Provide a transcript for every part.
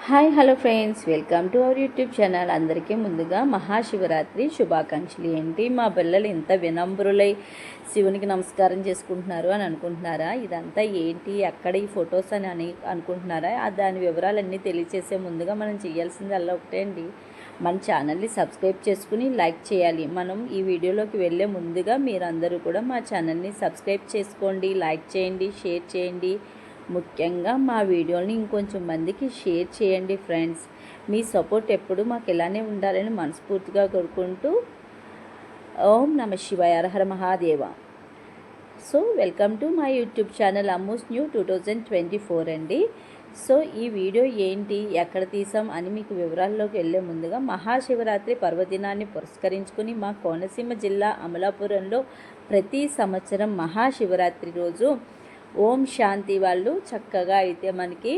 Hi hello friends, welcome to our YouTube channel. అందరికీ ముందుగా మహాశివరాత్రి శుభాకాంక్షలు. ఏంటి మా పిల్లలు ఇంత వినమ్రులై శివునికి నమస్కారం చేసుకుంటున్నారు అని అనుకుంటున్నారా? ఇదంతా ఏంటి, అక్కడ ఈ ఫొటోస్ అని అనుకుంటున్నారా? దాని వివరాలన్నీ తెలియచేసే ముందుగా మనం చేయాల్సింది ఒకటే అండి, మన ఛానల్ని సబ్స్క్రైబ్ చేసుకుని లైక్ చేయాలి. మనం ఈ వీడియోలోకి వెళ్ళే ముందుగా మీరందరూ కూడా మా ఛానల్ని సబ్స్క్రైబ్ చేసుకోండి, లైక్ చేయండి, షేర్ చేయండి. ముఖ్యంగా మా వీడియోని ఇంకొంచెం మందికి షేర్ చేయండి ఫ్రెండ్స్. మీ సపోర్ట్ ఎప్పుడు మాకు ఇలానే ఉండాలని మనస్ఫూర్తిగా కోరుకుంటూ ఓం నమ శివాయ, హర Mahadev. So welcome to my YouTube channel Ammu's new 2024 అండి. సో ఈ వీడియో ఏంటి, ఎక్కడ తీసాం అని మీకు వివరాల్లోకి వెళ్ళే ముందుగా, మహాశివరాత్రి పర్వదినాన్ని పురస్కరించుకుని మా కోనసీమ జిల్లా అమలాపురంలో ప్రతి సంవత్సరం మహాశివరాత్రి రోజు ఓం శాంతి వాళ్ళు చక్కగా అయితే మనకి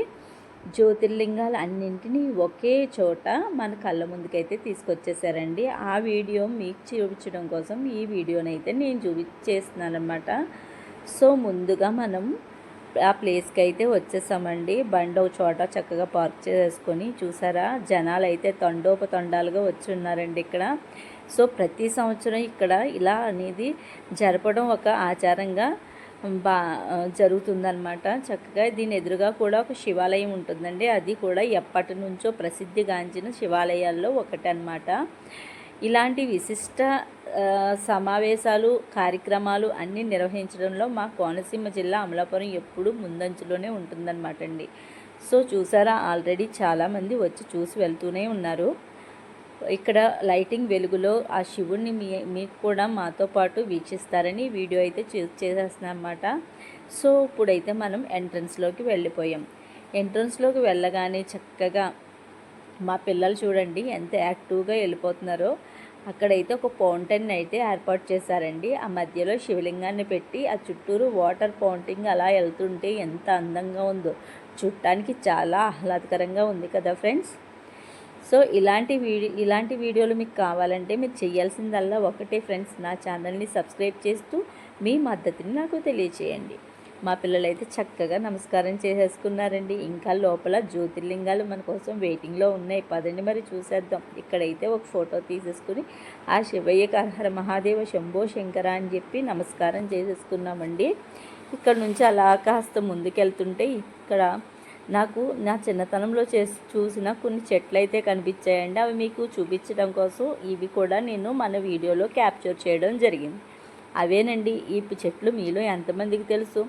జ్యోతిర్లింగాలు అన్నింటినీ ఒకే చోట మన కళ్ళ ముందుకైతే తీసుకొచ్చేసారండి. ఆ వీడియో మీకు చూపించడం కోసం ఈ వీడియోనైతే నేను చూపించేస్తున్నాను అనమాట. సో ముందుగా మనం ఆ ప్లేస్కి అయితే వచ్చేసామండి. బండి ఒక చోట చక్కగా పార్క్ చేసుకొని, చూసారా జనాలు అయితే తండోపతండాలుగా వచ్చి ఉన్నారండి ఇక్కడ. సో ప్రతి సంవత్సరం ఇక్కడ ఇలా అనేది జరపడం ఒక ఆచారంగా జరుగుతుందన్నమాట. చక్కగా దీని ఎదురుగా కూడా ఒక శివాలయం ఉంటుందండి. అది కూడా ఎప్పటి నుంచో ప్రసిద్ధిగాంచిన శివాలయాల్లో ఒకటన్నమాట. ఇలాంటి విశిష్ట సమావేశాలు, కార్యక్రమాలు అన్నీ నిర్వహించడంలో మా కోనసీమ జిల్లా అమలాపురం ఎప్పుడూ ముందంచులోనే ఉంటుందన్నమాట అండి. సో చూసారా, ఆల్రెడీ చాలామంది వచ్చి చూసి వెళ్తూనే ఉన్నారు. ఇక్కడ లైటింగ్ వెలుగులో ఆ శివుణ్ణి మీకు కూడా మాతో పాటు వీక్షిస్తారని వీడియో అయితే చేసేస్తున్నాం అన్నమాట. సో ఇప్పుడైతే మనం ఎంట్రన్స్లోకి వెళ్ళిపోయాం. ఎంట్రన్స్లోకి వెళ్ళగానే చక్కగా మా పిల్లలు చూడండి ఎంత యాక్టివ్గా వెళ్ళిపోతున్నారో. అక్కడైతే ఒక ఫౌంటైన్ అయితే ఏర్పాటు చేశారండి. ఆ మధ్యలో శివలింగాన్ని పెట్టి ఆ చుట్టూరు వాటర్ ఫౌంటైన్ అలా వెళ్తుంటే ఎంత అందంగా ఉందో, చూడటానికి చాలా ఆహ్లాదకరంగా ఉంది కదా ఫ్రెండ్స్. సో ఇలాంటి వీడియోలు మీకు కావాలంటే మీరు చేయాల్సిందల్లా ఒకటే ఫ్రెండ్స్, నా ఛానల్ని సబ్స్క్రైబ్ చేస్తూ మీ మద్దతుని నాకు తెలియచేయండి. మా పిల్లలైతే చక్కగా నమస్కారం చేసేసుకున్నారండి. ఇంకా లోపల జ్యోతిర్లింగాలు మన కోసం వెయిటింగ్లో ఉన్నాయి. పదండి మరి చూసేద్దాం. ఇక్కడైతే ఒక ఫోటో తీసేసుకుని ఆ శివయ్యకి హర మహాదేవ శంభో శంకర అని చెప్పి నమస్కారం చేసేసుకున్నామండి. ఇక్కడ నుంచి అలా కాస్త ముందుకెళ్తుంటే ఇక్కడ నాకు నా చిన్నతనంలో చూసిన కొన్ని చెట్లు అయితే కనిపించాయండి. అవి మీకు చూపించడం కోసం ఇవి కూడా నేను మన వీడియోలో క్యాప్చర్ చేయడం జరిగింది. అవేనండి ఈ చెట్లు. మీలో ఎంతమందికి తెలుసు?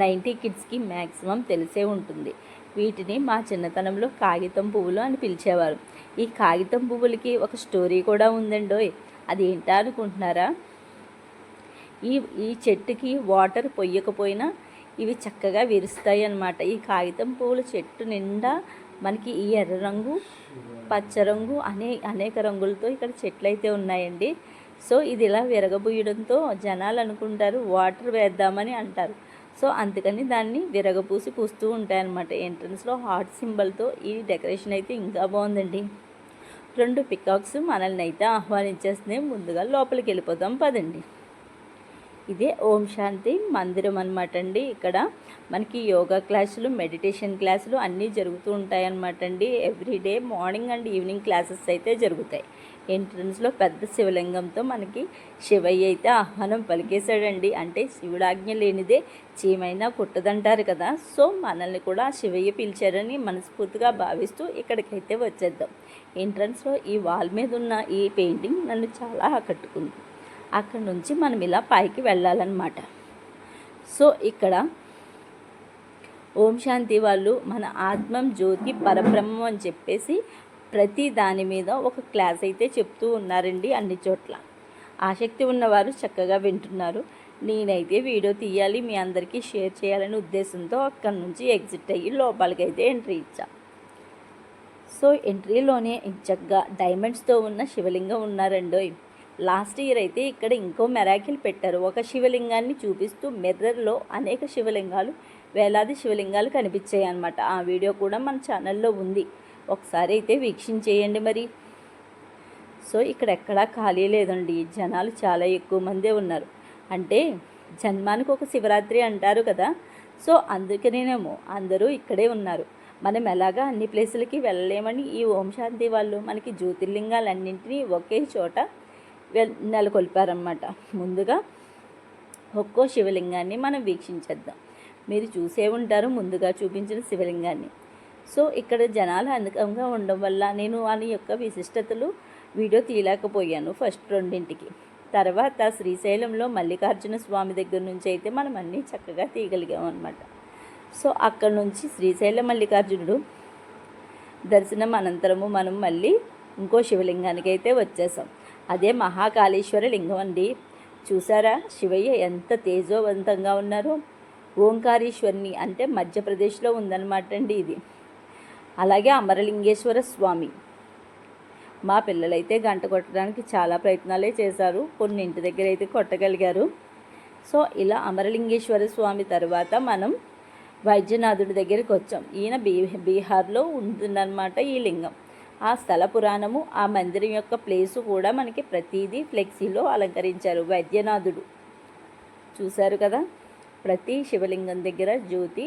90 కిడ్స్కి మ్యాక్సిమం తెలిసే ఉంటుంది. వీటిని మా చిన్నతనంలో కాగితం పువ్వులు అని పిలిచేవారు. ఈ కాగితం పువ్వులకి ఒక స్టోరీ కూడా ఉందండోయ్. అది ఏంటా అనుకుంటున్నారా? ఈ చెట్టుకి వాటర్ పొయ్యకపోయినా ఇవి చక్కగా విరుస్తాయి అన్నమాట. ఈ కాగితం పువ్వుల చెట్టు నిండా మనకి ఈ ఎర్ర రంగు, పచ్చ రంగు అనేక రంగులతో ఇక్కడ చెట్లు అయితే ఉన్నాయండి. సో ఇది ఇలా విరగబూయడంతో జనాలు అనుకుంటారు వాటర్ వేద్దామని అంటారు. సో అందుకని దాన్ని విరగపూసి పూస్తూ ఉంటాయన్నమాట. ఎంట్రన్స్లో హార్ట్ సింబల్తో ఈ డెకరేషన్ అయితే ఇంకా బాగుందండి. 2 పికాక్స్ మనల్ని అయితే ఆహ్వానించేస్తున్నాయి. ముందుగా లోపలికి వెళ్ళిపోదాం పదండి. ఇదే ఓం శాంతి మందిరం అనమాట అండి. ఇక్కడ మనకి యోగా క్లాసులు, మెడిటేషన్ క్లాసులు అన్నీ జరుగుతూ ఉంటాయి అన్నమాట అండి. Everyday morning and evening classes అయితే జరుగుతాయి. ఎంట్రన్స్లో పెద్ద శివలింగంతో మనకి శివయ్య అయితే ఆహ్వానం పలికేశాడండి. అంటే శివుడాజ్ఞ లేనిదే చీమైనా కుట్టదంటారు కదా. సో మనల్ని కూడా శివయ్య పిలిచారని మనస్ఫూర్తిగా భావిస్తూ ఇక్కడికైతే వచ్చేద్దాం. ఎంట్రన్స్లో ఈ వాల్ మీద ఉన్న ఈ పెయింటింగ్ నన్ను చాలా ఆకట్టుకుంది. అక్కడ నుంచి మనం ఇలా పైకి వెళ్ళాలన్నమాట. సో ఇక్కడ ఓం శాంతి వాళ్ళు మన ఆత్మం జ్యోతి పరబ్రహ్మం అని చెప్పేసి ప్రతి దాని మీద ఒక క్లాస్ అయితే చెప్తూ ఉన్నారండి అన్ని చోట్ల. ఆసక్తి ఉన్నవారు చక్కగా వింటున్నారు. నేనైతే వీడియో తీయాలి, మీ అందరికీ షేర్ చేయాలనే ఉద్దేశంతో అక్కడి నుంచి ఎగ్జిట్ అయ్యి లోపలికైతే ఎంట్రీ ఇచ్చా. సో ఎంట్రీలోనే చక్కగా డైమండ్స్తో ఉన్న శివలింగం ఉన్నారండోయ్. లాస్ట్ ఇయర్ అయితే ఇక్కడ ఇంకో మెరాకిల్ పెట్టారు. ఒక శివలింగాన్ని చూపిస్తూ మిర్రర్లో అనేక శివలింగాలు, వేలాది శివలింగాలు కనిపించాయి అన్నమాట. ఆ వీడియో కూడా మన ఛానల్లో ఉంది, ఒకసారి అయితే వీక్షించేయండి మరి. సో ఇక్కడ ఎక్కడా ఖాళీ లేదండి, జనాలు చాలా ఎక్కువ మందే ఉన్నారు. అంటే జన్మానికి ఒక శివరాత్రి అంటారు కదా. సో అందుకనేమో అందరూ ఇక్కడే ఉన్నారు. మనం ఎలాగా అన్ని ప్లేసులకి వెళ్ళలేమని ఈ ఓం శాంతి వాళ్ళు మనకి జ్యోతిర్లింగాలన్నింటినీ ఒకే చోట నెలకొల్పారన్నమాట. ముందుగా ఒక్కో శివలింగాన్ని మనం వీక్షించేద్దాం. మీరు చూసే ఉంటారు ముందుగా చూపించిన శివలింగాన్ని. సో ఇక్కడ జనాలు అధికంగా ఉండడం వల్ల నేను వాని యొక్క విశిష్టతలు వీడియో తీయలేకపోయాను ఫస్ట్ రెండింటికి. తర్వాత శ్రీశైలంలో మల్లికార్జున స్వామి దగ్గర నుంచి అయితే మనం అన్నీ చక్కగా తీయగలిగాం అనమాట. సో అక్కడ నుంచి శ్రీశైలం మల్లికార్జునుడు దర్శనం అనంతరము మనం మళ్ళీ ఇంకో శివలింగానికి అయితే వచ్చేసాం. అదే మహాకాళేశ్వర లింగం అండి. చూసారా శివయ్య ఎంత తేజోవంతంగా ఉన్నారో. ఓంకారేశ్వరిని అంటే మధ్యప్రదేశ్లో ఉందన్నమాట అండి ఇది. అలాగే అమరలింగేశ్వర స్వామి. మా పిల్లలైతే గంట కొట్టడానికి చాలా ప్రయత్నాలే చేశారు, కొన్ని ఇంటి దగ్గర అయితే కొట్టగలిగారు. సో ఇలా అమరలింగేశ్వర స్వామి తర్వాత మనం వైద్యనాథుడి దగ్గరికి వచ్చాం. ఈయన బీహార్లో ఉంటుందన్నమాట ఈ లింగం. ఆ స్థల పురాణము, ఆ మందిరం యొక్క ప్లేసు కూడా మనకి ప్రతిదీ ఫ్లెక్సీలో అలంకరించారు. వైద్యనాథుడు చూశారు కదా. ప్రతి శివలింగం దగ్గర జ్యోతి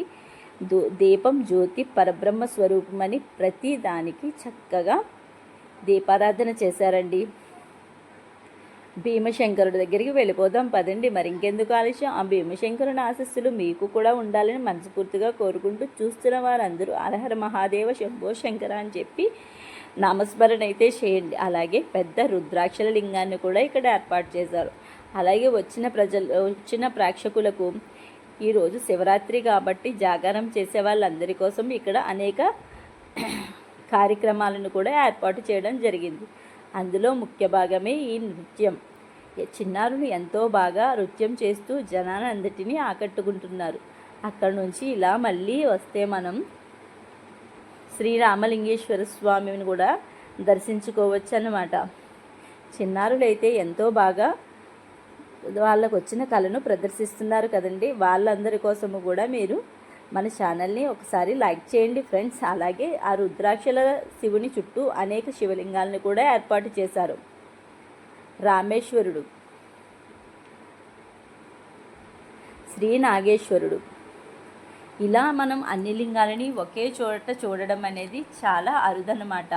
దీపం జ్యోతి పరబ్రహ్మ స్వరూపమని ప్రతి దానికి చక్కగా దీపారాధన చేశారండి. భీమశంకరుడి దగ్గరికి వెళ్ళిపోదాం పదండి. మరి ఇంకెందుకు ఆలస్యం. ఆ భీమశంకరుని ఆశస్సులు మీకు కూడా ఉండాలని మనస్ఫూర్తిగా కోరుకుంటూ చూస్తున్న వారందరూ హరహర మహాదేవ శంభో శంకర అని చెప్పి నామస్మరణ అయితే చేయండి. అలాగే పెద్ద రుద్రాక్షల లింగాన్ని కూడా ఇక్కడ ఏర్పాటు చేశారు. అలాగే వచ్చిన ప్రేక్షకులకు ఈరోజు శివరాత్రి కాబట్టి జాగారం చేసే వాళ్ళందరి కోసం ఇక్కడ అనేక కార్యక్రమాలను కూడా ఏర్పాటు చేయడం జరిగింది. అందులో ముఖ్య భాగమే ఈ నృత్యం. చిన్నారులు ఎంతో బాగా నృత్యం చేస్తూ జనాలందరినీ ఆకట్టుకుంటున్నారు. అక్కడ నుంచి ఇలా మళ్ళీ వస్తే మనం శ్రీరామలింగేశ్వర స్వామిని కూడా దర్శించుకోవచ్చు అన్నమాట. చిన్నారులైతే ఎంతో బాగా వాళ్ళకు వచ్చిన కళను ప్రదర్శిస్తున్నారు కదండి. వాళ్ళందరి కోసము కూడా మీరు మన ఛానల్ని ఒకసారి లైక్ చేయండి ఫ్రెండ్స్. అలాగే ఆ రుద్రాక్షల శివుని చుట్టూ అనేక శివలింగాలను కూడా ఏర్పాటు చేశారు. రామేశ్వరుడు, శ్రీ నాగేశ్వరుడు, ఇలా మనం అన్ని లింగాలని ఒకే చోట చూడడం అనేది చాలా అరుదన్నమాట.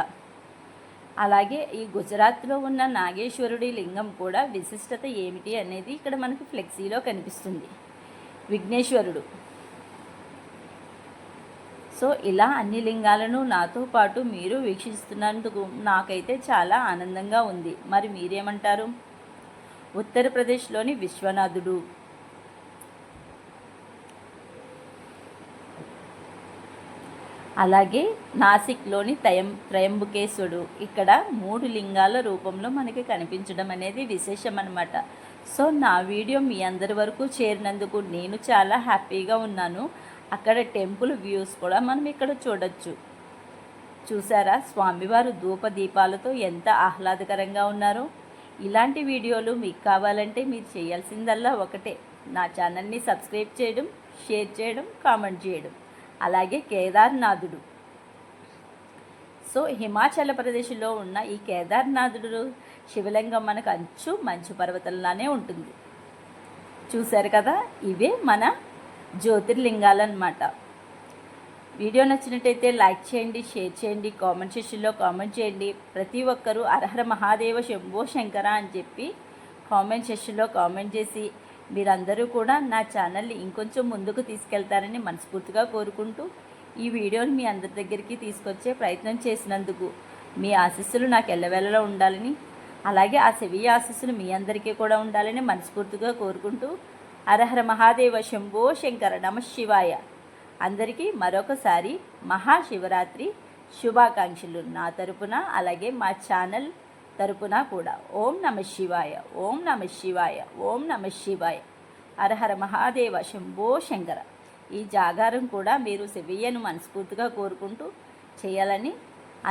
అలాగే ఈ గుజరాత్లో ఉన్న నాగేశ్వరుడి లింగం కూడా విశిష్టత ఏమిటి అనేది ఇక్కడ మనకి ఫ్లెక్సీలో కనిపిస్తుంది. విఘ్నేశ్వరుడు. సో ఇలా అన్ని లింగాలను నాతో పాటు మీరు వీక్షిస్తున్నందుకు నాకైతే చాలా ఆనందంగా ఉంది. మరి మీరేమంటారు? ఉత్తరప్రదేశ్లోని విశ్వనాథుడు, అలాగే నాసిక్లోని త్రయంబకేశ్వరుడు ఇక్కడ 3 లింగాల రూపంలో మనకి కనిపించడం అనేది విశేషం అన్నమాట. సో నా వీడియో మీ అందరి వరకు చేరినందుకు నేను చాలా హ్యాపీగా ఉన్నాను. అక్కడ టెంపుల్ వ్యూస్ కూడా మనం ఇక్కడ చూడొచ్చు. చూసారా స్వామివారు ధూప దీపాలతో ఎంత ఆహ్లాదకరంగా ఉన్నారో. ఇలాంటి వీడియోలు మీకు కావాలంటే మీరు చేయాల్సిందల్లా ఒకటే, నా ఛానల్ని సబ్స్క్రైబ్ చేయడం, షేర్ చేయడం, కామెంట్ చేయడం. అలాగే కేదార్నాథుడు. సో హిమాచల్ ప్రదేశ్లో ఉన్న ఈ కేదార్నాథుడు శివలింగం మనకు మంచు పర్వతంలానే ఉంటుంది. చూశారు కదా, ఇవే మన జ్యోతిర్లింగాలన్నమాట. వీడియో నచ్చినట్టయితే లైక్ చేయండి, షేర్ చేయండి, కామెంట్ సెక్షన్లో కామెంట్ చేయండి. ప్రతి ఒక్కరూ హరహర మహాదేవ శంభో శంకర అని చెప్పి కామెంట్ సెక్షన్లో కామెంట్ చేసి మీరందరూ కూడా నా ఛానల్ని ఇంకొంచెం ముందుకు తీసుకెళ్తారని మనస్ఫూర్తిగా కోరుకుంటూ ఈ వీడియోని మీ అందరి దగ్గరికి తీసుకొచ్చే ప్రయత్నం చేసినందుకు మీ ఆశీస్సులు నాకు ఎల్లవేళలా ఉండాలని, అలాగే ఆ శివయ్య ఆశీస్సులు మీ అందరికీ కూడా ఉండాలని మనస్ఫూర్తిగా కోరుకుంటూ హరహర మహాదేవ శంభో శంకర నమః శివాయ. అందరికీ మరొకసారి మహాశివరాత్రి శుభాకాంక్షలు నా తరపున, అలాగే మా ఛానల్ తరపున కూడా. ఓం నమః శివాయ, ఓం నమః శివాయ, ఓం నమః శివాయ. హరహర మహాదేవ శంభో శంకర. ఈ జాగారం కూడా మీరు శివయ్యను మనస్ఫూర్తిగా కోరుకుంటూ చేయాలని,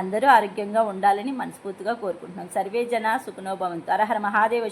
అందరూ ఆరోగ్యంగా ఉండాలని మనస్ఫూర్తిగా కోరుకుంటున్నాం. సర్వే జన సుఖనో భవంతు. హరహర మహాదేవ.